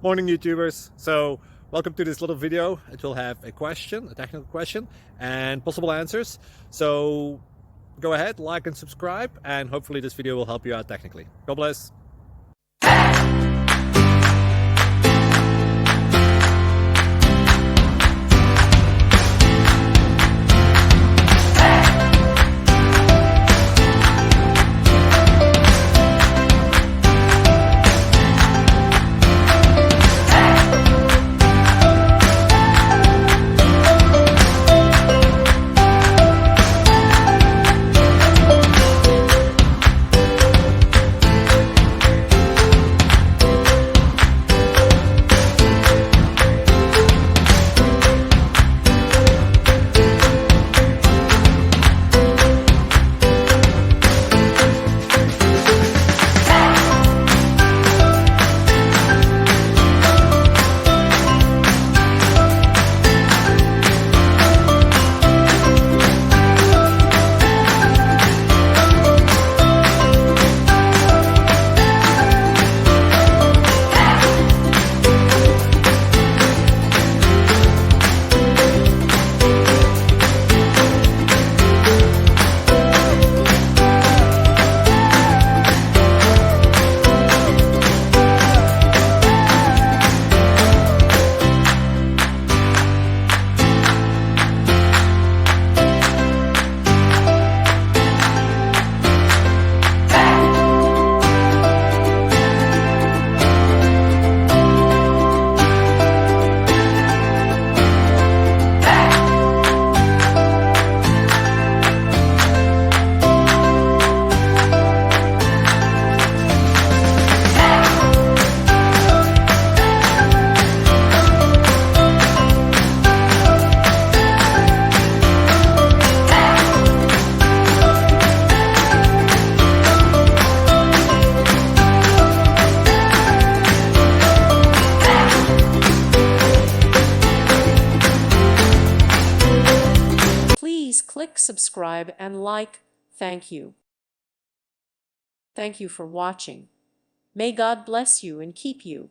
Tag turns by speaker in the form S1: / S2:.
S1: Morning YouTubers. So welcome to this little video. It will have a question, a technical question, and possible answers. So go ahead, like and subscribe, and hopefully this video will help you out technically. God bless.
S2: Please click subscribe and like. Thank you. Thank you for watching. May God bless you and keep you.